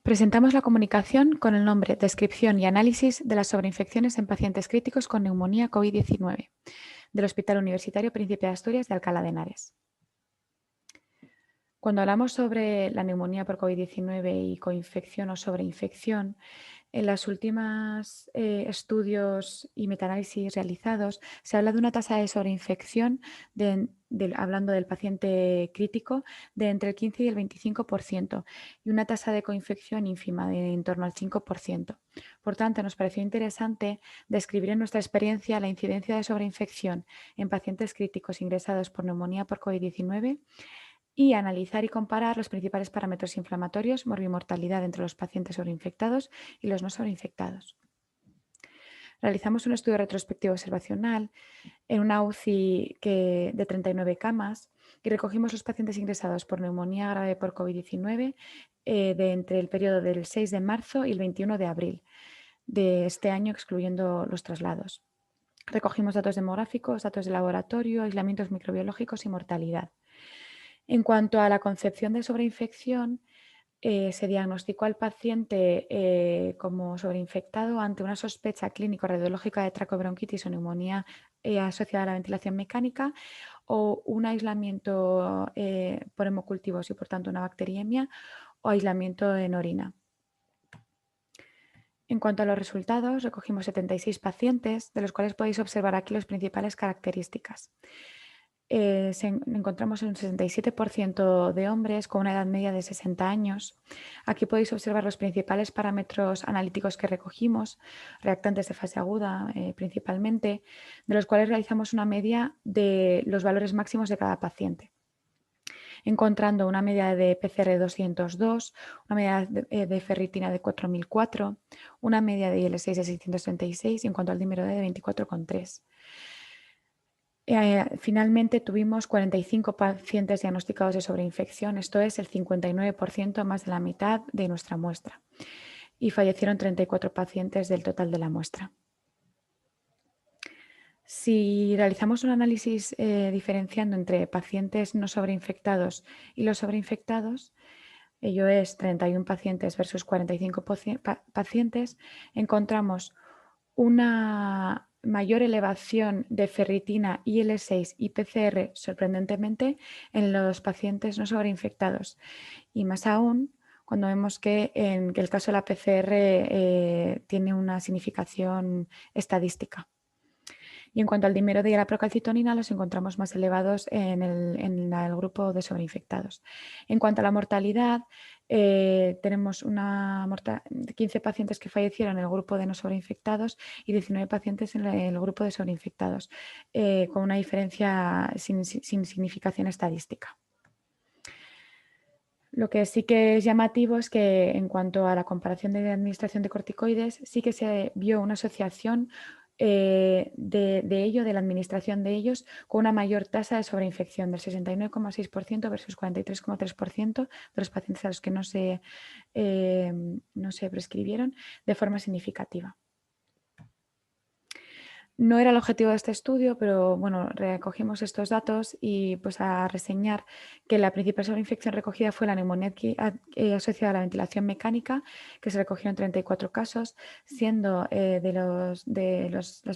Presentamos la comunicación con el nombre Descripción y análisis de las sobreinfecciones en pacientes críticos con neumonía COVID-19 del Hospital Universitario Príncipe de Asturias de Alcalá de Henares. Cuando hablamos sobre la neumonía por COVID-19 y coinfección o sobreinfección, en los últimos estudios y metaanálisis realizados se habla de una tasa de sobreinfección, hablando del paciente crítico, de entre el 15 y el 25% y una tasa de coinfección ínfima de en torno al 5%. Por tanto, nos pareció interesante describir en nuestra experiencia la incidencia de sobreinfección en pacientes críticos ingresados por neumonía por COVID-19 y analizar y comparar los principales parámetros inflamatorios, morbimortalidad entre los pacientes sobreinfectados y los no sobreinfectados. Realizamos un estudio retrospectivo observacional en una UCI de 39 camas y recogimos los pacientes ingresados por neumonía grave por COVID-19 entre el periodo del 6 de marzo y el 21 de abril de este año, excluyendo los traslados. Recogimos datos demográficos, datos de laboratorio, aislamientos microbiológicos y mortalidad. En cuanto a la concepción de sobreinfección, se diagnosticó al paciente como sobreinfectado ante una sospecha clínico-radiológica de tracobronquitis o neumonía asociada a la ventilación mecánica o un aislamiento por hemocultivos y por tanto una bacteriemia o aislamiento en orina. En cuanto a los resultados, recogimos 76 pacientes, de los cuales podéis observar aquí las principales características. Encontramos un 67% de hombres con una edad media de 60 años. Aquí podéis observar los principales parámetros analíticos que recogimos, reactantes de fase aguda principalmente, de los cuales realizamos una media de los valores máximos de cada paciente, encontrando una media de PCR 202, una media de ferritina de 4004, una media de IL6 de 636 y en cuanto al dímero D de 24,3. Finalmente tuvimos 45 pacientes diagnosticados de sobreinfección, esto es el 59%, más de la mitad de nuestra muestra, y fallecieron 34 pacientes del total de la muestra. Si realizamos un análisis diferenciando entre pacientes no sobreinfectados y los sobreinfectados, ello es 31 pacientes versus 45 pacientes, encontramos una mayor elevación de ferritina, IL6 y PCR, sorprendentemente, en los pacientes no sobreinfectados. Y más aún, cuando vemos que en el caso de la PCR tiene una significación estadística. Y en cuanto al dímero D y a la procalcitonina, los encontramos más elevados en el grupo de sobreinfectados. En cuanto a la mortalidad, tenemos 15 pacientes que fallecieron en el grupo de no sobreinfectados y 19 pacientes en el grupo de sobreinfectados, con una diferencia sin significación estadística. Lo que sí que es llamativo es que en cuanto a la comparación de administración de corticoides, sí que se vio una asociación de la administración de ellos con una mayor tasa de sobreinfección del 69,6% versus 43,3% de los pacientes a los que no se prescribieron de forma significativa. No era el objetivo de este estudio, pero bueno, recogimos estos datos y pues a reseñar que la principal sobreinfección recogida fue la neumonía asociada a la ventilación mecánica, que se recogieron 34 casos, siendo las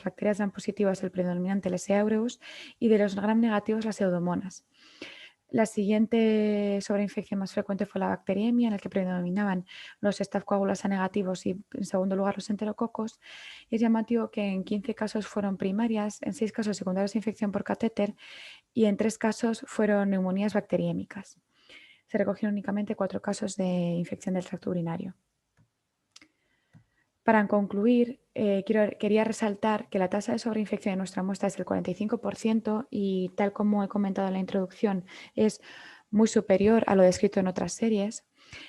bacterias gram positivas el predominante el S. aureus y de los gram negativos las pseudomonas. La siguiente sobreinfección más frecuente fue la bacteriemia, en la que predominaban los staph coagulasa negativos y, en segundo lugar, los enterococos. Y es llamativo que en 15 casos fueron primarias, en 6 casos secundarias de infección por catéter y en 3 casos fueron neumonías bacteriémicas. Se recogieron únicamente 4 casos de infección del tracto urinario. Para concluir, quería resaltar que la tasa de sobreinfección de nuestra muestra es del 45% y, tal como he comentado en la introducción, es muy superior a lo descrito en otras series,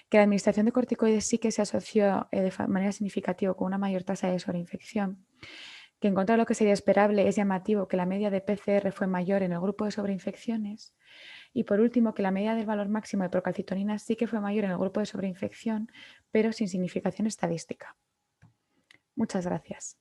que la administración de corticoides sí que se asoció de manera significativa con una mayor tasa de sobreinfección, que en contra de lo que sería esperable es llamativo que la media de PCR fue mayor en el grupo de sobreinfecciones y, por último, que la media del valor máximo de procalcitonina sí que fue mayor en el grupo de sobreinfección, pero sin significación estadística. Muchas gracias.